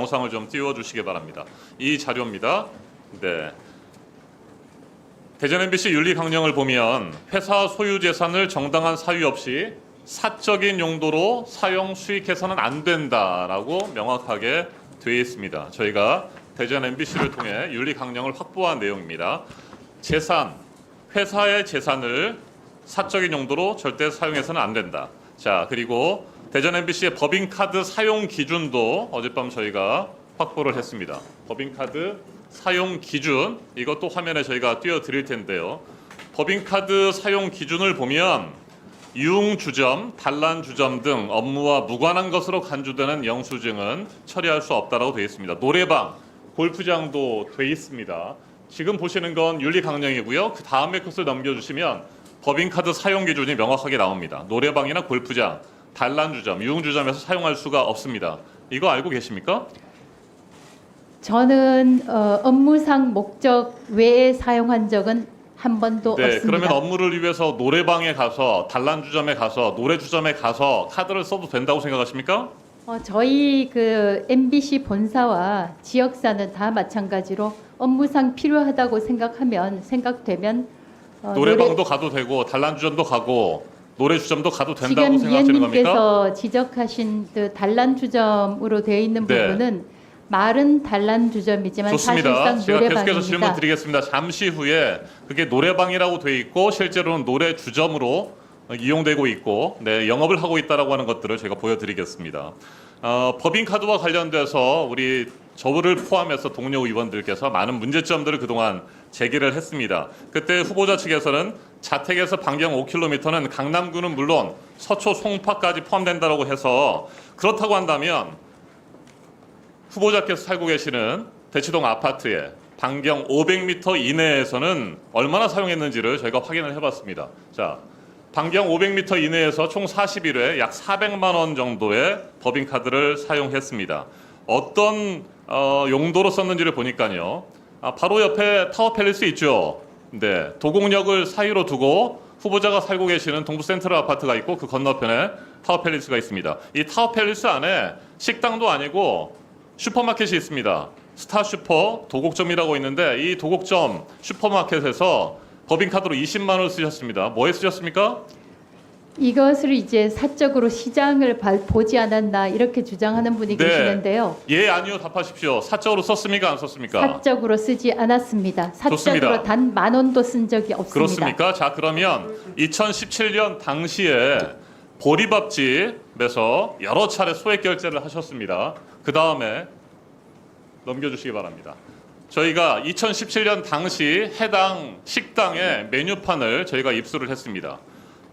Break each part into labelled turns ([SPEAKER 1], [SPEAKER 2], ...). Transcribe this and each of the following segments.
[SPEAKER 1] 영상을 좀 띄워주시기 바랍니다. 이 자료입니다. 네. 대전 MBC 윤리 강령을 보면 회사 소유 재산을 정당한 사유 없이 사적인 용도로 사용 수익해서는 안 된다라고 명확하게 되어 있습니다. 저희가 대전 MBC를 통해 윤리 강령을 확보한 내용입니다. 재산, 회사의 재산을 사적인 용도로 절대 사용해서는 안 된다. 자, 그리고 대전 MBC의 법인카드 사용 기준도 어젯밤 저희가 확보를 했습니다. 법인카드 사용 기준, 이것도 화면에 저희가 띄워드릴 텐데요. 법인카드 사용 기준을 보면 유흥주점, 단란주점 등 업무와 무관한 것으로 간주되는 영수증은 처리할 수 없다라고 되어 있습니다. 노래방, 골프장도 되어 있습니다. 지금 보시는 건 윤리 강령이고요. 그 다음에 컷을 넘겨주시면 법인카드 사용 기준이 명확하게 나옵니다. 노래방이나 골프장, 단란주점, 유흥주점에서 사용할 수가 없습니다. 이거 알고 계십니까?
[SPEAKER 2] 저는 업무상 목적 외에 사용한 적은 한 번도 없습니다.
[SPEAKER 1] 그러면 업무를 위해서 노래방에 가서, 단란주점에 가서, 노래주점에 가서 카드를 써도 된다고 생각하십니까?
[SPEAKER 2] 저희 그 MBC 본사와 지역사는 다 마찬가지로 업무상 필요하다고 생각되면
[SPEAKER 1] 노래방도 가도 되고, 단란주점도 가고, 노래주점도 가도 된다고
[SPEAKER 2] 지금
[SPEAKER 1] 생각하시는 겁니까?
[SPEAKER 2] 위원님께서 지적하신 그 단란주점으로 되어 있는
[SPEAKER 1] 네.
[SPEAKER 2] 부분은 말은 단란주점이지만
[SPEAKER 1] 좋습니다.
[SPEAKER 2] 사실상
[SPEAKER 1] 제가 계속해서
[SPEAKER 2] 노래방입니다.
[SPEAKER 1] 질문 드리겠습니다. 잠시 후에 그게 노래방이라고 돼 있고 실제로는 노래주점으로 이용되고 있고 영업을 하고 있다라고 하는 것들을 제가 보여드리겠습니다. 법인카드와 관련돼서 우리 저를 포함해서 동료 의원들께서 많은 문제점들을 그동안 제기를 했습니다. 그때 후보자 측에서는 자택에서 반경 5km는 강남구는 물론 서초 송파까지 포함된다고 해서 그렇다고 한다면 후보자께서 살고 계시는 대치동 아파트에 반경 500m 이내에서는 얼마나 사용했는지를 저희가 확인을 해봤습니다. 자, 반경 500m 이내에서 총 41회 약 400만 원 정도의 법인카드를 사용했습니다. 어떤 용도로 썼는지를 보니까요. 바로 옆에 타워팰리스 있죠. 네, 도곡역을 사이로 두고 후보자가 살고 계시는 동부센트럴 아파트가 있고 그 건너편에 타워팰리스가 있습니다. 이 타워팰리스 안에 식당도 아니고 슈퍼마켓이 있습니다. 스타슈퍼 도곡점이라고 있는데 이 도곡점 슈퍼마켓에서 법인카드로 20만 원을 쓰셨습니다. 뭐에 쓰셨습니까?
[SPEAKER 2] 이것을 이제 사적으로 시장을 보지 않았나 이렇게 주장하는 분이 계시는데요.
[SPEAKER 1] 예, 아니요 답하십시오. 사적으로 썼습니까? 안 썼습니까?
[SPEAKER 2] 사적으로 쓰지 않았습니다. 사적으로
[SPEAKER 1] 좋습니다.
[SPEAKER 2] 단 10,000원도 쓴 적이 없습니다.
[SPEAKER 1] 그렇습니까? 자, 그러면 2017년 당시에 보리밥집에서 여러 차례 소액 결제를 하셨습니다. 그 다음에 넘겨주시기 바랍니다. 저희가 2017년 당시 해당 식당의 메뉴판을 저희가 입수를 했습니다.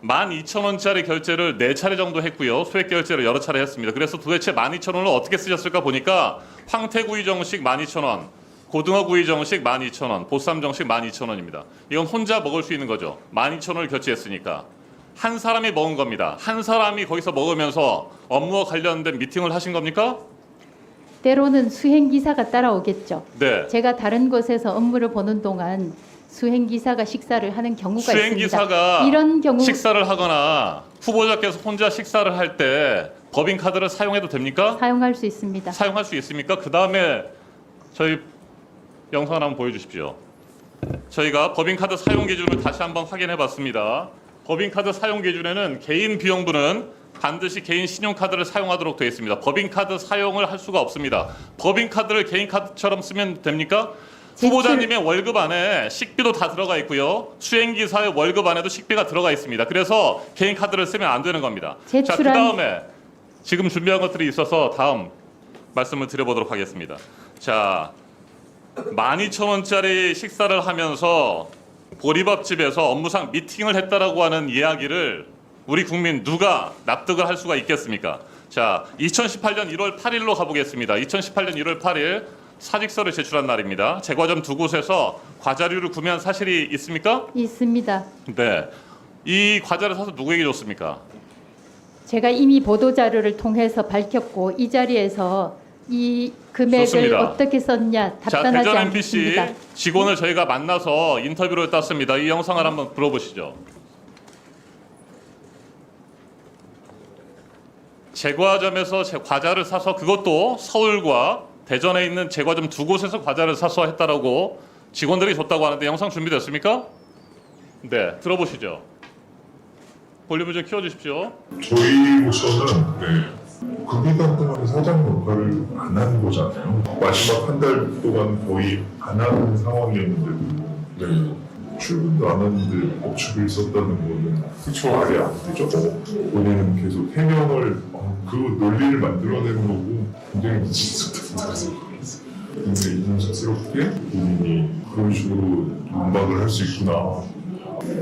[SPEAKER 1] 12,000원짜리 결제를 4차례 정도 했고요. 소액 결제를 여러 차례 했습니다. 그래서 도대체 12,000원을 어떻게 쓰셨을까 보니까 황태구이 정식 12,000원, 고등어구이 정식 12,000원, 보쌈 정식 12,000원입니다. 이건 혼자 먹을 수 있는 거죠. 12,000원을 결제했으니까. 한 사람이 먹은 겁니다. 한 사람이 거기서 먹으면서 업무와 관련된 미팅을 하신 겁니까?
[SPEAKER 2] 때로는 수행기사가 따라오겠죠.
[SPEAKER 1] 네.
[SPEAKER 2] 제가 다른 곳에서 업무를 보는 동안 수행기사가 식사를 하는 경우가
[SPEAKER 1] 수행기사가
[SPEAKER 2] 있습니다. 이런 경우
[SPEAKER 1] 식사를 하거나 후보자께서 혼자 식사를 할 때 법인카드를 사용해도 됩니까?
[SPEAKER 2] 사용할 수 있습니다.
[SPEAKER 1] 사용할 수 있습니까? 그 다음에 저희 영상을 한번 보여주십시오. 저희가 법인카드 사용 기준을 다시 한번 확인해 봤습니다. 법인카드 사용 기준에는 개인 비용분은 반드시 개인 신용카드를 사용하도록 되어 있습니다. 법인카드 사용을 할 수가 없습니다. 법인카드를 개인카드처럼 쓰면 됩니까? 후보자님의 월급 안에 식비도 다 들어가 있고요. 수행기사의 월급 안에도 식비가 들어가 있습니다. 그래서 개인카드를 쓰면 안 되는 겁니다. 자, 그 다음에 지금 준비한 것들이 있어서 다음 말씀을 드려보도록 하겠습니다. 자, 12,000원짜리 식사를 하면서 보리밥집에서 업무상 미팅을 했다라고 하는 이야기를 우리 국민 누가 납득을 할 수가 있겠습니까? 자, 2018년 1월 8일로 가보겠습니다. 2018년 1월 8일 사직서를 제출한 날입니다. 제과점 두 곳에서 과자류를 구매한 사실이 있습니까?
[SPEAKER 2] 있습니다.
[SPEAKER 1] 네. 이 과자를 사서 누구에게 줬습니까?
[SPEAKER 2] 제가 이미 보도자료를 통해서 밝혔고 이 자리에서 이 금액을
[SPEAKER 1] 좋습니다.
[SPEAKER 2] 어떻게 썼냐
[SPEAKER 1] 자,
[SPEAKER 2] 답변하지
[SPEAKER 1] 대전 MBC
[SPEAKER 2] 않겠습니다.
[SPEAKER 1] 직원을 저희가 만나서 인터뷰를 땄습니다. 이 영상을 한번 들어보시죠. 제과점에서 과자를 사서 그것도 서울과 대전에 있는 제과점 두 곳에서 과자를 사서 했다라고 직원들이 줬다고 하는데 영상 준비됐습니까? 네, 들어보시죠. 볼륨을 좀 키워주십시오.
[SPEAKER 3] 저희로서는 그 기간 동안 사장 역할을 안 한 거잖아요. 마지막 한 달 동안 거의 안 하는 상황이었는데도 출근도 안 하는데 업축을 썼다는 거는 말이 안 되죠. 본인은 계속 해명을 그 논리를 만들어내는 거고 굉장히 무섭다고 근데 인상스럽게 본인이 그런 식으로 반박을 할 수 있구나.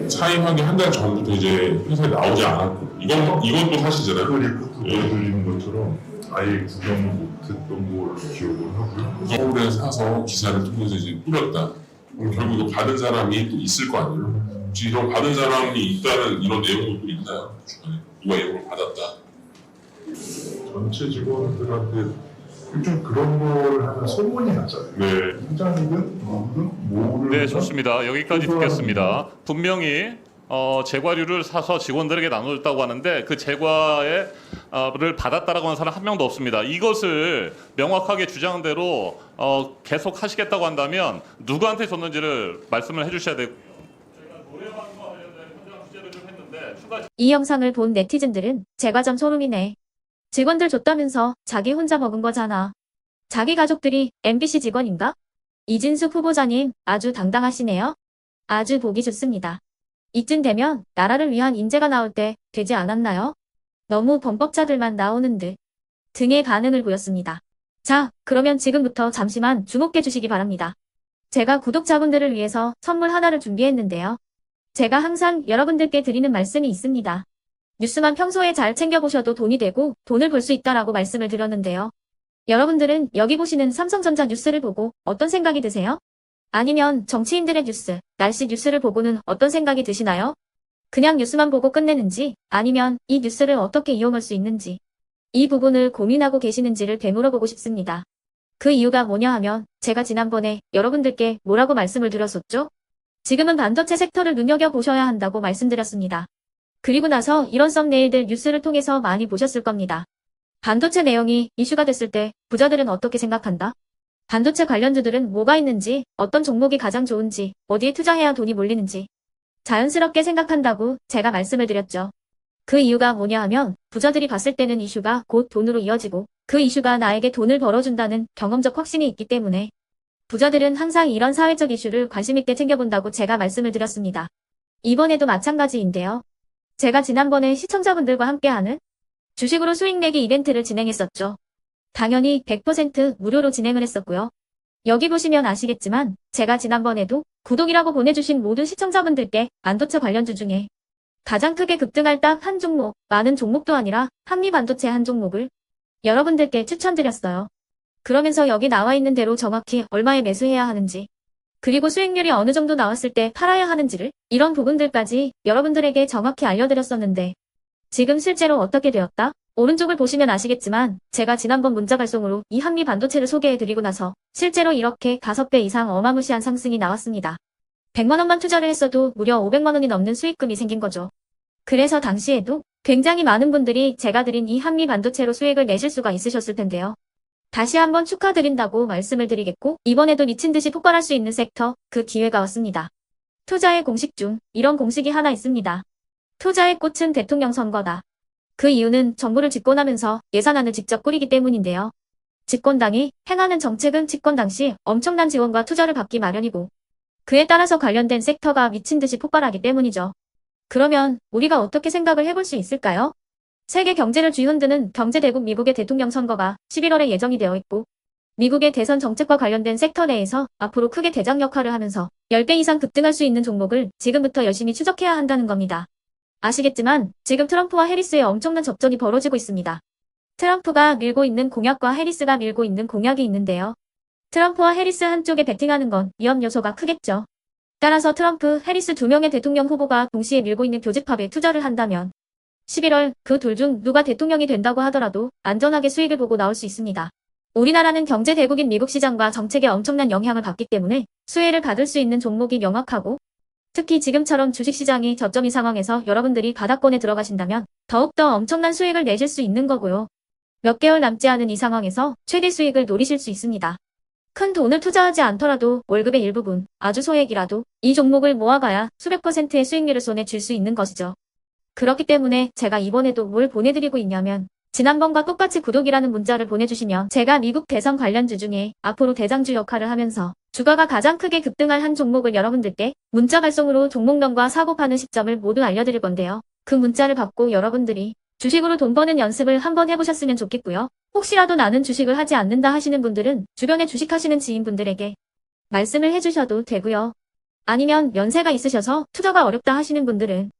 [SPEAKER 4] 사임하기 한 달 전부터 이제 회사에 나오지 않았고 이건 또 사실이잖아요.
[SPEAKER 3] 그 리포트 보여드리는 것처럼 아예 구경을 못했던 걸 기억을 하고요.
[SPEAKER 4] 서울에 사서 기사를 통해서 이제 뿌렸다. 그럼 결국 이거 받은 사람이 또 있을 거 아니에요. 혹시 이런 받은 사람이 있다는 이런 내용도 또 있나요? 주변에 누가 이걸 받았다.
[SPEAKER 3] 전체 직원들한테 요즘 그런 걸 하면 소문이 나잖아요.
[SPEAKER 4] 네.
[SPEAKER 3] 회장이든 누구든 모르는
[SPEAKER 1] 네, 좋습니다. 여기까지 듣겠습니다. 분명히 제과류를 사서 직원들에게 나눠줬다고 하는데 그 제과를 받았다라고 하는 사람 한 명도 없습니다. 이것을 명확하게 주장대로 계속 하시겠다고 한다면 누구한테 줬는지를 말씀을 해주셔야 되고. 저희가 노래방과 관련된 현장 취재를 좀 했는데 추가
[SPEAKER 5] 이 영상을 본 네티즌들은 제과점 소름이네. 직원들 줬다면서 자기 혼자 먹은 거잖아. 자기 가족들이 MBC 직원인가? 이진숙 후보자님 아주 당당하시네요. 아주 보기 좋습니다. 이쯤 되면 나라를 위한 인재가 나올 때 되지 않았나요? 너무 범법자들만 나오는 듯 등의 반응을 보였습니다. 자, 그러면 지금부터 잠시만 주목해 주시기 바랍니다. 제가 구독자분들을 위해서 선물 하나를 준비했는데요. 제가 항상 여러분들께 드리는 말씀이 있습니다. 뉴스만 평소에 잘 챙겨보셔도 돈이 되고 돈을 벌 수 있다라고 말씀을 드렸는데요. 여러분들은 여기 보시는 삼성전자 뉴스를 보고 어떤 생각이 드세요? 아니면 정치인들의 뉴스, 날씨 뉴스를 보고는 어떤 생각이 드시나요? 그냥 뉴스만 보고 끝내는지 아니면 이 뉴스를 어떻게 이용할 수 있는지 이 부분을 고민하고 계시는지를 되물어보고 싶습니다. 그 이유가 뭐냐 하면 제가 지난번에 여러분들께 뭐라고 말씀을 드렸었죠? 지금은 반도체 섹터를 눈여겨보셔야 한다고 말씀드렸습니다. 그리고 나서 이런 썸네일들 뉴스를 통해서 많이 보셨을 겁니다. 반도체 내용이 이슈가 됐을 때 부자들은 어떻게 생각한다? 반도체 관련주들은 뭐가 있는지, 어떤 종목이 가장 좋은지, 어디에 투자해야 돈이 몰리는지 자연스럽게 생각한다고 제가 말씀을 드렸죠. 그 이유가 뭐냐 하면 부자들이 봤을 때는 이슈가 곧 돈으로 이어지고 그 이슈가 나에게 돈을 벌어준다는 경험적 확신이 있기 때문에 부자들은 항상 이런 사회적 이슈를 관심 있게 챙겨본다고 제가 말씀을 드렸습니다. 이번에도 마찬가지인데요. 제가 지난번에 시청자분들과 함께하는 주식으로 수익 내기 이벤트를 진행했었죠. 당연히 100% 무료로 진행을 했었고요. 여기 보시면 아시겠지만 제가 지난번에도 구독이라고 보내주신 모든 시청자분들께 반도체 관련주 중에 가장 크게 급등할 딱 한 종목, 많은 종목도 아니라 한미반도체 한 종목을 여러분들께 추천드렸어요. 그러면서 여기 나와 있는 대로 정확히 얼마에 매수해야 하는지 그리고 수익률이 어느 정도 나왔을 때 팔아야 하는지를 이런 부분들까지 여러분들에게 정확히 알려드렸었는데 지금 실제로 어떻게 되었다? 오른쪽을 보시면 아시겠지만 제가 지난번 문자 발송으로 이 한미 반도체를 소개해드리고 나서 실제로 이렇게 5배 이상 어마무시한 상승이 나왔습니다. 100만 원만 투자를 했어도 무려 500만 원이 넘는 수익금이 생긴 거죠. 그래서 당시에도 굉장히 많은 분들이 제가 드린 이 한미 반도체로 수익을 내실 수가 있으셨을 텐데요. 다시 한번 축하드린다고 말씀을 드리겠고 이번에도 미친 듯이 폭발할 수 있는 섹터 그 기회가 왔습니다. 투자의 공식 중 이런 공식이 하나 있습니다. 투자의 꽃은 대통령 선거다. 그 이유는 정부를 집권하면서 예산안을 직접 꾸리기 때문인데요. 집권당이 행하는 정책은 집권 당시 엄청난 지원과 투자를 받기 마련이고 그에 따라서 관련된 섹터가 미친 듯이 폭발하기 때문이죠. 그러면 우리가 어떻게 생각을 해볼 수 있을까요? 세계 경제를 쥐흔드는 경제대국 미국의 대통령 선거가 11월에 예정이 되어 있고 미국의 대선 정책과 관련된 섹터 내에서 앞으로 크게 대장 역할을 하면서 10배 이상 급등할 수 있는 종목을 지금부터 열심히 추적해야 한다는 겁니다. 아시겠지만 지금 트럼프와 해리스의 엄청난 접전이 벌어지고 있습니다. 트럼프가 밀고 있는 공약과 해리스가 밀고 있는 공약이 있는데요. 트럼프와 해리스 한쪽에 베팅하는 건 위험 요소가 크겠죠. 따라서 트럼프, 해리스 두 명의 대통령 후보가 동시에 밀고 있는 교집합에 투자를 한다면 11월 그 둘 중 누가 대통령이 된다고 하더라도 안전하게 수익을 보고 나올 수 있습니다. 우리나라는 경제 대국인 미국 시장과 정책에 엄청난 영향을 받기 때문에 수혜를 받을 수 있는 종목이 명확하고 특히 지금처럼 주식시장이 저점인 상황에서 여러분들이 바닥권에 들어가신다면 더욱더 엄청난 수익을 내실 수 있는 거고요. 몇 개월 남지 않은 이 상황에서 최대 수익을 노리실 수 있습니다. 큰 돈을 투자하지 않더라도 월급의 일부분, 아주 소액이라도 이 종목을 모아가야 수백 %의 수익률을 손에 쥘 수 있는 것이죠. 그렇기 때문에 제가 이번에도 뭘 보내드리고 있냐면 지난번과 똑같이 구독이라는 문자를 보내주시면 제가 미국 대선 관련주 중에 앞으로 대장주 역할을 하면서 주가가 가장 크게 급등할 한 종목을 여러분들께 문자 발송으로 종목명과 사고 파는 시점을 모두 알려드릴 건데요. 그 문자를 받고 여러분들이 주식으로 돈 버는 연습을 한번 해보셨으면 좋겠고요. 혹시라도 나는 주식을 하지 않는다 하시는 분들은 주변에 주식하시는 지인분들에게 말씀을 해주셔도 되고요. 아니면 연세가 있으셔서 투자가 어렵다 하시는 분들은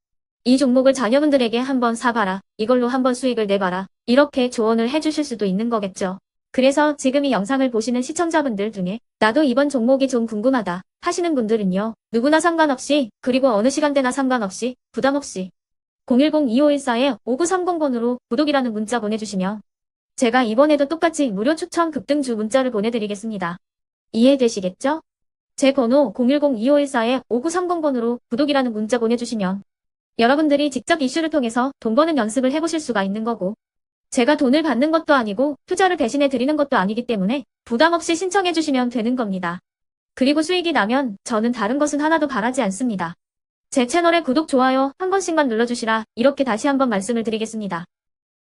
[SPEAKER 5] 이 종목을 자녀분들에게 한번 사봐라. 이걸로 한번 수익을 내봐라. 이렇게 조언을 해주실 수도 있는 거겠죠. 그래서 지금 이 영상을 보시는 시청자분들 중에 나도 이번 종목이 좀 궁금하다 하시는 분들은요. 누구나 상관없이 그리고 어느 시간대나 상관없이 부담 없이 010-2514-5930번으로 구독이라는 문자 보내주시면 제가 이번에도 똑같이 무료 추천 급등주 문자를 보내드리겠습니다. 이해되시겠죠? 제 번호 010-2514-5930번으로 구독이라는 문자 보내주시면 여러분들이 직접 이슈를 통해서 돈 버는 연습을 해보실 수가 있는 거고 제가 돈을 받는 것도 아니고 투자를 대신해 드리는 것도 아니기 때문에 부담 없이 신청해 주시면 되는 겁니다. 그리고 수익이 나면 저는 다른 것은 하나도 바라지 않습니다. 제 채널에 구독, 좋아요 한 번씩만 눌러주시라 이렇게 다시 한번 말씀을 드리겠습니다.